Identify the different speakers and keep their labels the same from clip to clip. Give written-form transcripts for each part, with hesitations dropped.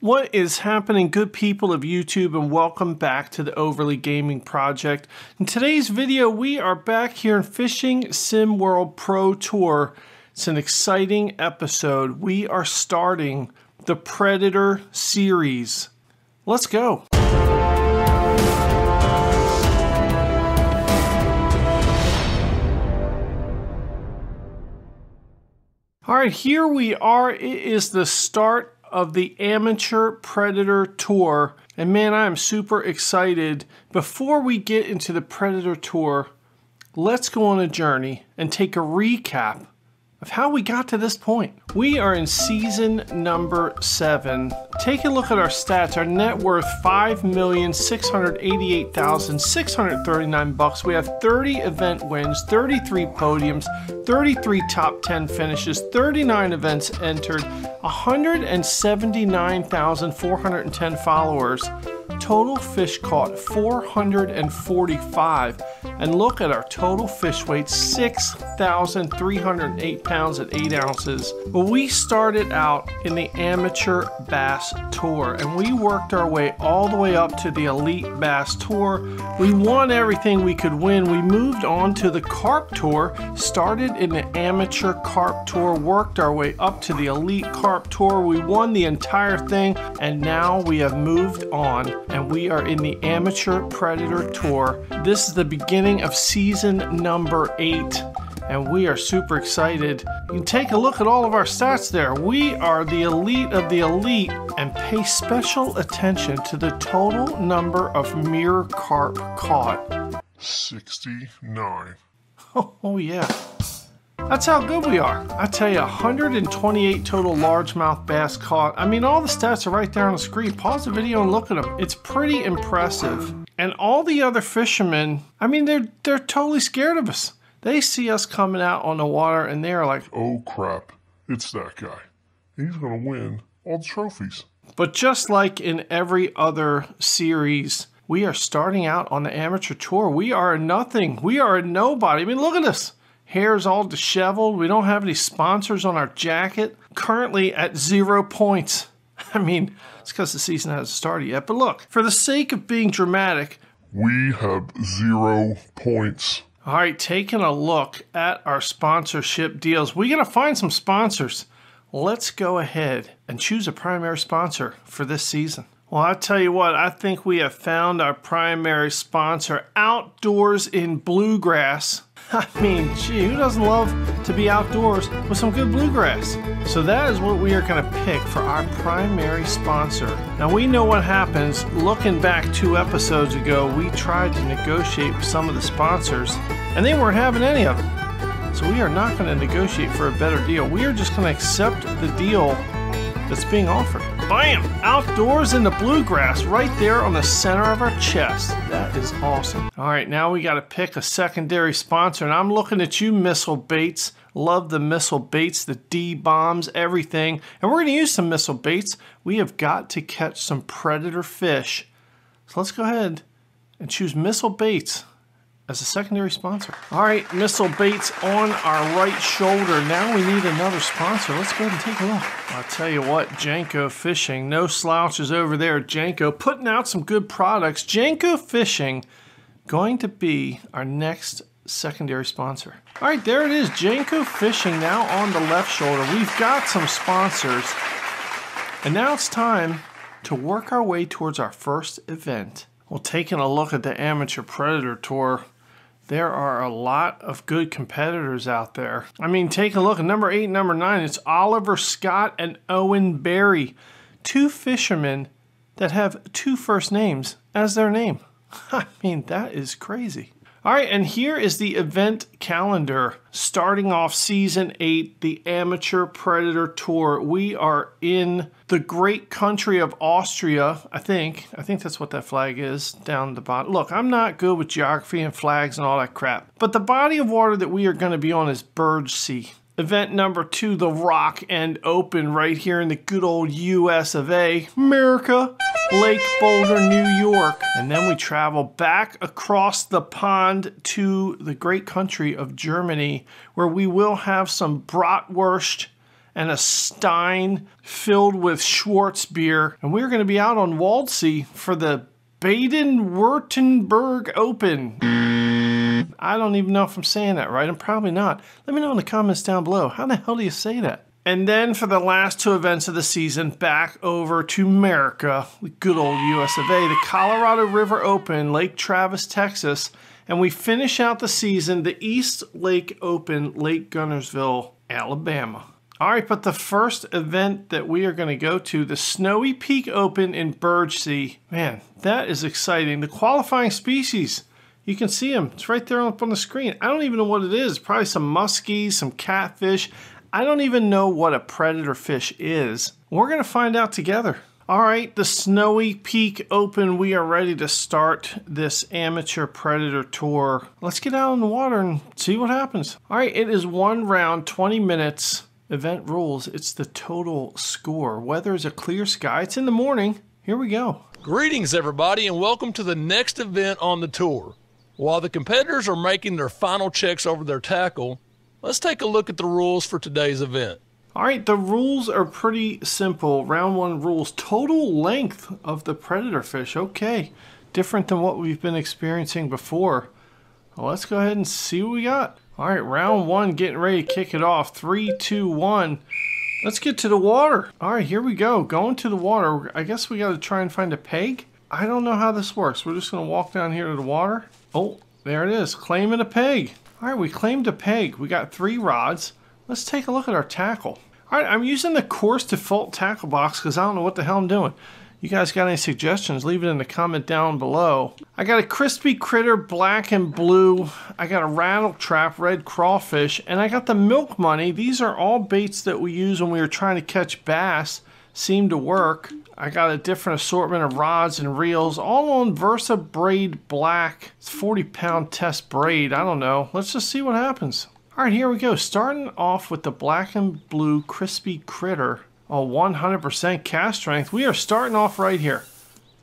Speaker 1: What is happening, good people of YouTube, and welcome back to the Overly Gaming Project. In today's video, we are back here in Fishing Sim World Pro Tour. It's an exciting episode. We are starting the Predator series. Let's go. All right, here we are. It is the start of the Amateur Predator Tour. And man, I am super excited. Before we get into the Predator Tour, let's go on a journey and take a recap of how we got to this point. We are in season number 7. Take a look at our stats. Our net worth, $5,688,639. We have 30 event wins, 33 podiums, 33 top 10 finishes, 39 events entered, 179,410 followers. Total fish caught, 445. And look at our total fish weight, 6,308 pounds at 8 ounces. Well, we started out in the Amateur Bass Tour, and we worked our way all the way up to the Elite Bass Tour. We won everything we could win. We moved on to the Carp Tour, started in the Amateur Carp Tour, worked our way up to the Elite Carp Tour. We won the entire thing, and now we have moved on, and we are in the Amateur Predator Tour. This is the beginning of season number 8, and we are super excited. You can take a look at all of our stats there. We are the elite of the elite, and pay special attention to the total number of mirror carp caught.
Speaker 2: 69.
Speaker 1: Oh yeah. That's how good we are. I tell you, 128 total largemouth bass caught. I mean, all the stats are right there on the screen. Pause the video and look at them. It's pretty impressive. And all the other fishermen, I mean, they're totally scared of us. They see us coming out on the water and they're like,
Speaker 2: oh crap, it's that guy. He's gonna win all the trophies.
Speaker 1: But just like in every other series, we are starting out on the Amateur Tour. We are a nothing. We are a nobody. I mean, look at us. Hair's all disheveled. We don't have any sponsors on our jacket. Currently at 0 points. I mean, it's because the season hasn't started yet. But look, for the sake of being dramatic,
Speaker 2: we have 0 points.
Speaker 1: All right, taking a look at our sponsorship deals. We're going to find some sponsors. Let's go ahead and choose a primary sponsor for this season. Well, I'll tell you what, I think we have found our primary sponsor, Outdoors in Bluegrass. I mean, gee, who doesn't love to be outdoors with some good bluegrass? So that is what we are going to pick for our primary sponsor. Now, we know what happens. Looking back 2 episodes ago, we tried to negotiate with some of the sponsors, and they weren't having any of it. So we are not going to negotiate for a better deal. We are just going to accept the deal that's being offered. Bam! Outdoors in the Bluegrass right there on the center of our chest. That is awesome. All right, now we got to pick a secondary sponsor, and I'm looking at you, Missile Baits. Love the missile baits, the D-bombs, everything. And we're going to use some missile baits. We have got to catch some predator fish. So let's go ahead and choose Missile Baits as a secondary sponsor. All right, Missile Baits on our right shoulder. Now we need another sponsor. Let's go ahead and take a look. I'll tell you what, Janko Fishing, no slouches over there. Janko putting out some good products. Janko Fishing going to be our next secondary sponsor. All right, there it is, Janko Fishing now on the left shoulder. We've got some sponsors, and now it's time to work our way towards our first event. Well, taking a look at the Amateur Predator Tour, there are a lot of good competitors out there. I mean, take a look at number 8 and number 9. It's Oliver Scott and Owen Barry. 2 fishermen that have 2 first names as their name. I mean, that is crazy. All right, and here is the event calendar. Starting off season 8, the Amateur Predator Tour. We are in the great country of Austria, I think. I think that's what that flag is down the bottom. Look, I'm not good with geography and flags and all that crap. But the body of water that we are going to be on is Burge Sea. Event number 2, the Rock End Open right here in the good old US of A, America, Lake Boulder, New York. And then we travel back across the pond to the great country of Germany, where we will have some bratwurst and a stein filled with Schwartz beer. And we're going to be out on Waldsee for the Baden-Württemberg Open. I don't even know if I'm saying that right. I'm probably not. Let me know in the comments down below. How the hell do you say that? And then for the last two events of the season, back over to America, the good old US of A, the Colorado River Open, Lake Travis, Texas. And we finish out the season, the East Lake Open, Lake Gunnersville, Alabama. All right, but the first event that we are going to go to, the Snowy Peak Open in Burgsea. Man, that is exciting. The qualifying species, you can see them. It's right there up on the screen. I don't even know what it is. Probably some muskies, some catfish. I don't even know what a predator fish is. We're going to find out together. All right, the Snowy Peak Open. We are ready to start this amateur predator tour. Let's get out on the water and see what happens. All right, it is 1 round, 20 minutes. Event rules, it's the total score. Weather is a clear sky. It's in the morning. Here we go.
Speaker 3: Greetings, everybody, and welcome to the next event on the tour. While the competitors are making their final checks over their tackle, let's take a look at the rules for today's event.
Speaker 1: All right, the rules are pretty simple. Round 1 rules, total length of the predator fish. Okay, different than what we've been experiencing before. Well, let's go ahead and see what we got. All right, round 1, getting ready to kick it off. 3, 2, 1. Let's get to the water. All right, here we go. Going to the water. I guess we got to try and find a peg. I don't know how this works. We're just going to walk down here to the water. Oh, there it is. Claiming a peg. All right, we claimed a peg. We got 3 rods. Let's take a look at our tackle. All right, I'm using the course default tackle box because I don't know what the hell I'm doing. You guys got any suggestions? Leave it in the comment down below. I got a crispy critter, black and blue. I got a rattle trap, red crawfish, and I got the milk money. These are all baits that we use when we were trying to catch bass. Seem to work. I got a different assortment of rods and reels, all on Versa Braid Black. It's 40-pound test braid. I don't know. Let's just see what happens. All right, here we go. Starting off with the black and blue crispy critter. Oh, 100% cast strength. We are starting off right here.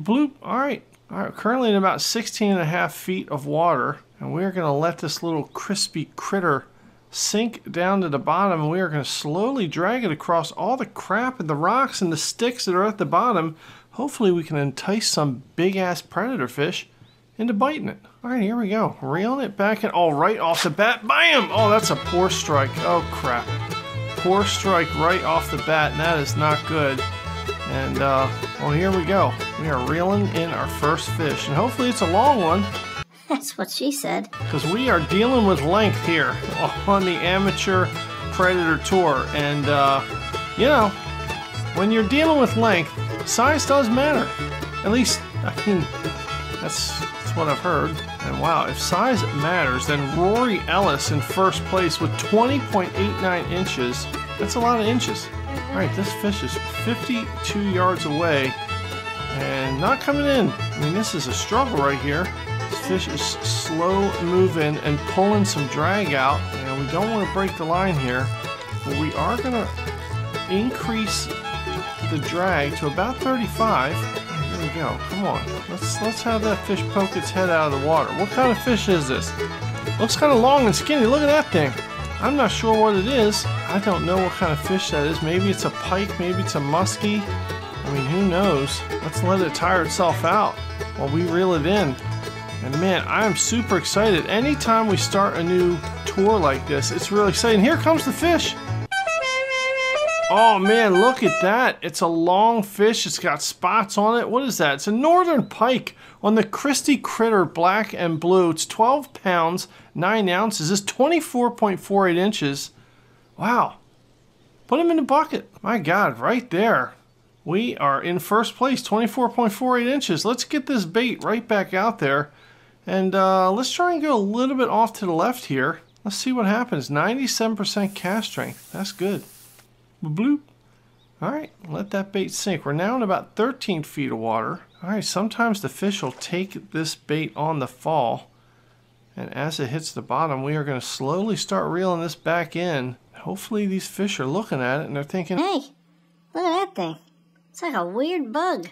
Speaker 1: Bloop. All right. All right. Currently in about 16.5 feet of water. And we're going to let this little crispy critter sink down to the bottom. And we are going to slowly drag it across all the crap and the rocks and the sticks that are at the bottom. Hopefully we can entice some big-ass predator fish into biting it. All right, here we go. Reeling it back in. Oh, right off the bat. Bam! Oh, that's a poor strike. Oh, crap. Poor strike right off the bat, and that is not good. And, well, here we go. We are reeling in our first fish, and hopefully it's a long one.
Speaker 4: That's what she said.
Speaker 1: Because we are dealing with length here on the Amateur Predator Tour. And, you know, when you're dealing with length, size does matter. At least, I mean, that's what I've heard. And wow, if size matters, then Rory Ellis in first place with 20.89 inches. That's a lot of inches. All right, this fish is 52 yards away and not coming in. I mean, this is a struggle right here. This fish is slow moving and pulling some drag out. And we don't want to break the line here, but we are going to increase the drag to about 35. Here we go. Come on. Let's have that fish poke its head out of the water. What kind of fish is this? Looks kind of long and skinny. Look at that thing. I'm not sure what it is. I don't know what kind of fish that is. Maybe it's a pike. Maybe it's a muskie. I mean, who knows? Let's let it tire itself out while we reel it in. And man, I'm super excited. Anytime we start a new tour like this, it's really exciting. Here comes the fish. Oh man, look at that. It's a long fish. It's got spots on it. What is that? It's a northern pike on the Christie Critter Black and Blue. It's 12 pounds, 9 ounces. It's 24.48 inches. Wow. Put him in the bucket. My God, right there. We are in first place, 24.48 inches. Let's get this bait right back out there. And let's try and go a little bit off to the left here. Let's see what happens. 97% cast strength. That's good. Bloop. All right, let that bait sink. We're now in about 13 feet of water. All right, sometimes the fish will take this bait on the fall. And as it hits the bottom, we are going to slowly start reeling this back in. Hopefully these fish are looking at it and they're thinking,
Speaker 4: Hey, look at that thing. It's like a weird bug.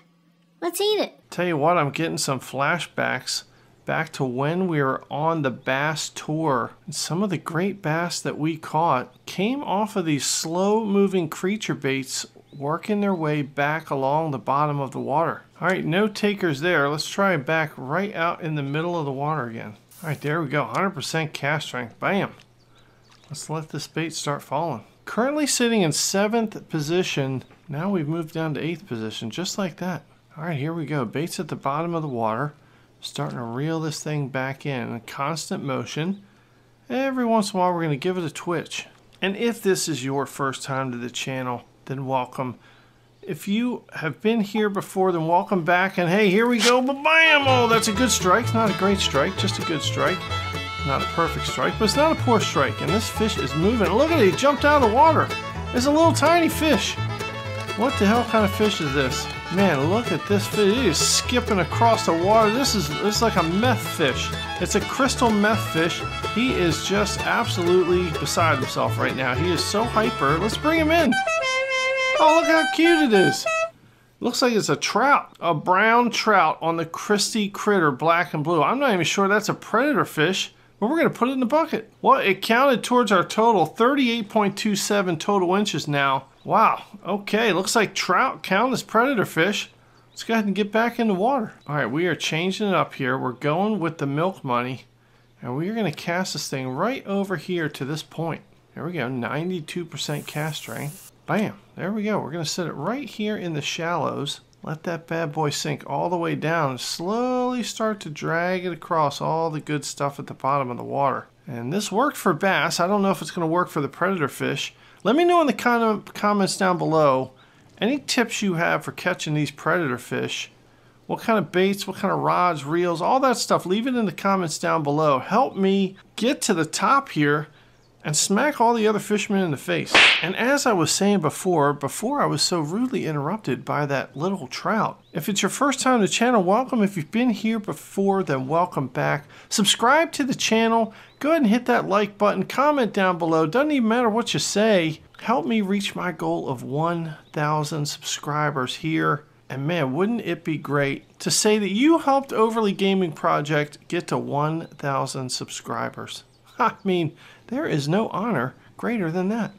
Speaker 4: Let's eat it.
Speaker 1: Tell you what, I'm getting some flashbacks back to when we were on the bass tour. And some of the great bass that we caught came off of these slow-moving creature baits working their way back along the bottom of the water. All right, no takers there. Let's try back right out in the middle of the water again. All right, there we go. 100% cast strength. Bam. Let's let this bait start falling. Currently sitting in 7th position. Now we've moved down to 8th position, just like that. All right, here we go. Bait's at the bottom of the water. Starting to reel this thing back in constant motion. Every once in a while, we're going to give it a twitch. And if this is your first time to the channel, then welcome. If you have been here before, then welcome back. And hey, here we go. Ba-bam! Oh, that's a good strike. Not a great strike, just a good strike. Not a perfect strike, but it's not a poor strike. And this fish is moving. Look at it, he jumped out of the water. It's a little tiny fish. What the hell kind of fish is this? Man, look at this fish. He is skipping across the water. This is like a meth fish. It's a crystal meth fish. He is just absolutely beside himself right now. He is so hyper. Let's bring him in. Oh, look how cute it is. Looks like it's a trout, a brown trout on the Christie Critter black and blue. I'm not even sure that's a predator fish, but we're going to put it in the bucket. Well, it counted towards our total, 38.27 total inches now. Wow, okay, looks like trout count as predator fish. Let's go ahead and get back in the water. All right, we are changing it up here. We're going with the milk money, and we are going to cast this thing right over here to this point. There we go, 92% cast strength. Bam, there we go. We're going to set it right here in the shallows. Let that bad boy sink all the way down and slowly start to drag it across all the good stuff at the bottom of the water. And this worked for bass. I don't know if it's going to work for the predator fish. Let me know in the comments down below any tips you have for catching these predator fish. What kind of baits, what kind of rods, reels, all that stuff. Leave it in the comments down below. Help me get to the top here and smack all the other fishermen in the face. And as I was saying before I was so rudely interrupted by that little trout. If it's your first time to the channel, welcome. If you've been here before, then welcome back. Subscribe to the channel. Go ahead and hit that like button. Comment down below. Doesn't even matter what you say. Help me reach my goal of 1,000 subscribers here. And man, wouldn't it be great to say that you helped Overly Gaming Project get to 1,000 subscribers. I mean, there is no honor greater than that.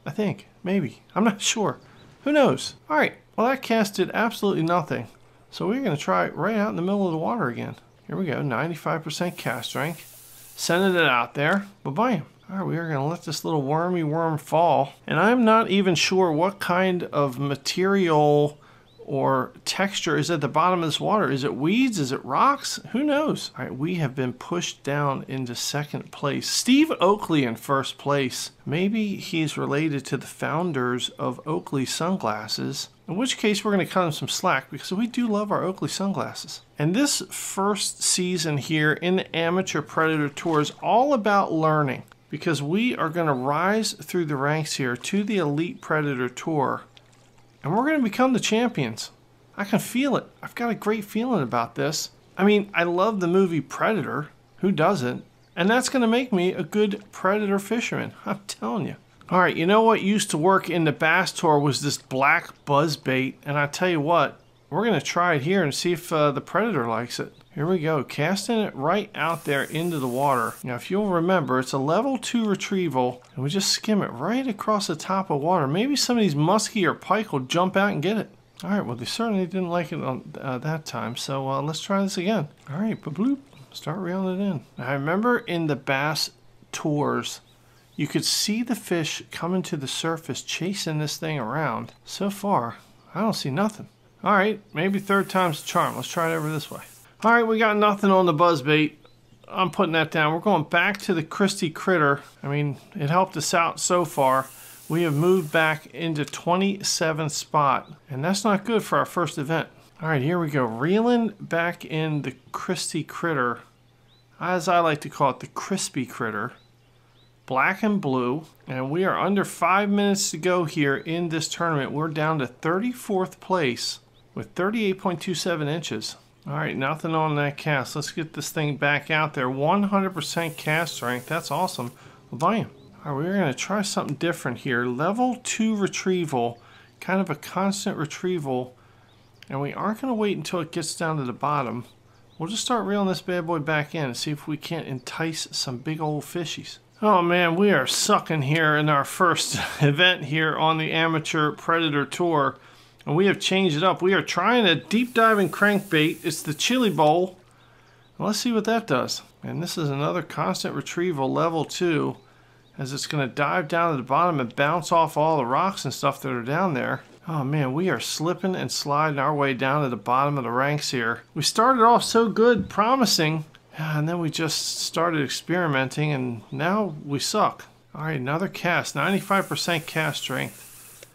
Speaker 1: I think. Maybe. I'm not sure. Who knows? Alright. Well, that cast did absolutely nothing. So we're going to try it right out in the middle of the water again. Here we go. 95% cast strength. Sending it out there. Bam. Alright, we are going to let this little wormy worm fall. And I'm not even sure what kind of material or texture is at the bottom of this water. Is it weeds? Is it rocks? Who knows? All right, we have been pushed down into 2nd place. Steve Oakley in 1st place. Maybe he's related to the founders of Oakley sunglasses, in which case we're going to cut him some slack because we do love our Oakley sunglasses. And this first season here in the Amateur Predator Tour is all about learning, because we are going to rise through the ranks here to the Elite Predator Tour. And we're going to become the champions. I can feel it. I've got a great feeling about this. I mean, I love the movie Predator. Who doesn't? And that's going to make me a good predator fisherman. I'm telling you. All right, you know what used to work in the bass tour was this black buzz bait. And I tell you what, we're going to try it here and see if the predator likes it. Here we go, casting it right out there into the water. Now, if you'll remember, it's a level 2 retrieval, and we just skim it right across the top of water. Maybe some of these muskie or pike will jump out and get it. All right, well, they certainly didn't like it on that time, so let's try this again. All right, bloop, start reeling it in. Now, I remember in the bass tours, you could see the fish coming to the surface, chasing this thing around. So far, I don't see nothing. All right, maybe 3rd time's the charm. Let's try it over this way. All right, we got nothing on the buzzbait. I'm putting that down. We're going back to the Christie Critter. I mean, it helped us out so far. We have moved back into 27th spot, and that's not good for our first event. All right, here we go. Reeling back in the Christie Critter, as I like to call it, the Crispy Critter. Black and blue, and we are under 5 minutes to go here in this tournament. We're down to 34th place with 38.27 inches. All right, nothing on that cast. Let's get this thing back out there. 100% cast strength. That's awesome. Bam. All right, we're going to try something different here. Level 2 retrieval, kind of a constant retrieval. And we aren't going to wait until it gets down to the bottom. We'll just start reeling this bad boy back in and see if we can't entice some big old fishies. Oh man, we are sucking here in our first event here on the Amateur Predator Tour. And we have changed it up. We are trying a deep diving crankbait. It's the Chili Bowl. Let's see what that does. And this is another constant retrieval level 2, as it's going to dive down to the bottom and bounce off all the rocks and stuff that are down there. Oh man, we are slipping and sliding our way down to the bottom of the ranks here. We started off so good, promising, and then we just started experimenting, and now we suck. All right, another cast, 95% cast strength.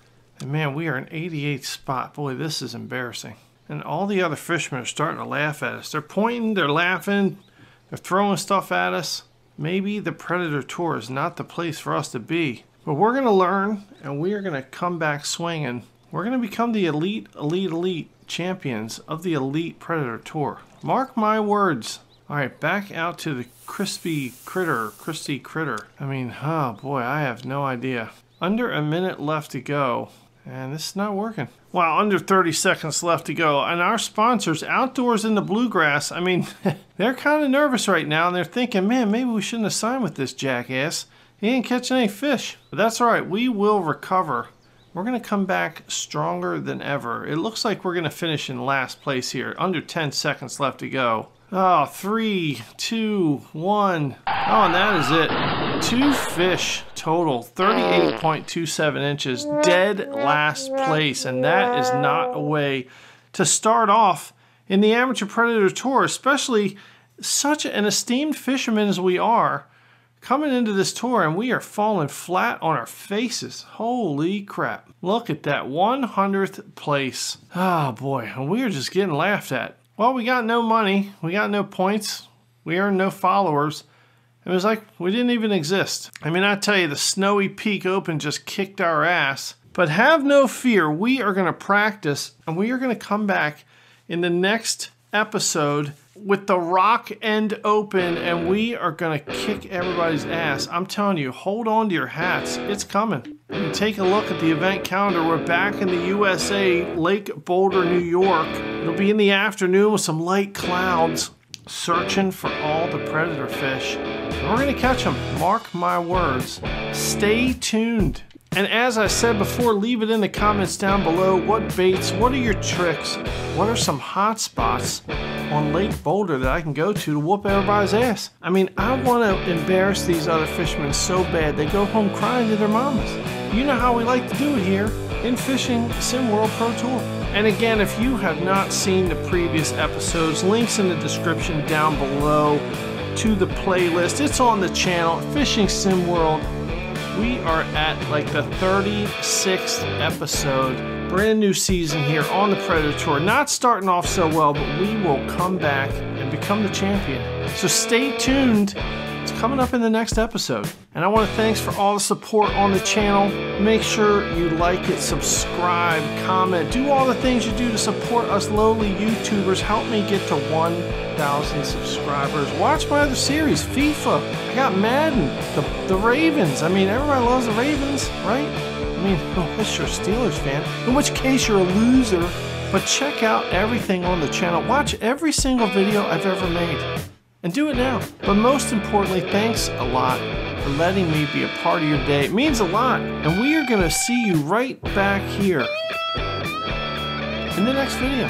Speaker 1: And man, we are in 88th spot. Boy, this is embarrassing. And all the other fishermen are starting to laugh at us. They're pointing, they're laughing, they're throwing stuff at us. Maybe the Predator Tour is not the place for us to be. But we're going to learn, and we are going to come back swinging. We're going to become the elite champions of the Elite Predator Tour. Mark my words. All right, back out to the crispy critter. I mean, oh boy, I have no idea. Under a minute left to go. And this is not working. Wow, under 30 seconds left to go. And our sponsors, Outdoors in the Bluegrass, I mean, they're kind of nervous right now. And they're thinking, man, maybe we shouldn't have signed with this jackass. He ain't catching any fish. But that's all right. We will recover. We're going to come back stronger than ever. It looks like we're going to finish in last place here. Under 10 seconds left to go. Oh, 3, 2, 1. Oh, and that is it. 2 fish total, 38.27 inches, dead last place. And that is not a way to start off in the Amateur Predator Tour, especially such an esteemed fisherman as we are, coming into this tour, and we are falling flat on our faces. Holy crap. Look at that, 100th place. Oh boy, and we are just getting laughed at. Well, we got no money, we got no points, we earned no followers. It was like we didn't even exist. I mean, I tell you, the Snowy Peak Open just kicked our ass. But have no fear, we are going to practice, and we are going to come back in the next episode with the Rock End Open, and we are going to kick everybody's ass. I'm telling you, hold on to your hats. It's coming. And take a look at the event calendar. We're back in the USA, Lake Boulder, New York. It'll be in the afternoon with some light clouds, searching for all the predator fish. And we're going to catch them. Mark my words. Stay tuned. And as I said before, leave it in the comments down below. What baits? What are your tricks? What are some hot spots on Lake Boulder that I can go to whoop everybody's ass? I mean, I want to embarrass these other fishermen so bad they go home crying to their mamas. You know how we like to do it here in Fishing Sim World Pro Tour. And again, if you have not seen the previous episodes, links in the description down below to the playlist. It's on the channel, Fishing Sim World. We are at like the 36th episode. Brand new season here on the Predator Tour. Not starting off so well, but we will come back and become the champion. So stay tuned. It's coming up in the next episode. And I want to thanks for all the support on the channel. Make sure you like it, subscribe, comment, do all the things you do to support us lowly YouTubers. Help me get to 1,000 subscribers. Watch my other series, FIFA. I got Madden, the Ravens. I mean, everybody loves the Ravens, right? I mean, unless you're a Steelers fan, in which case you're a loser. But check out everything on the channel. Watch every single video I've ever made. And do it now. But most importantly, thanks a lot for letting me be a part of your day. It means a lot. And we are going to see you right back here in the next video.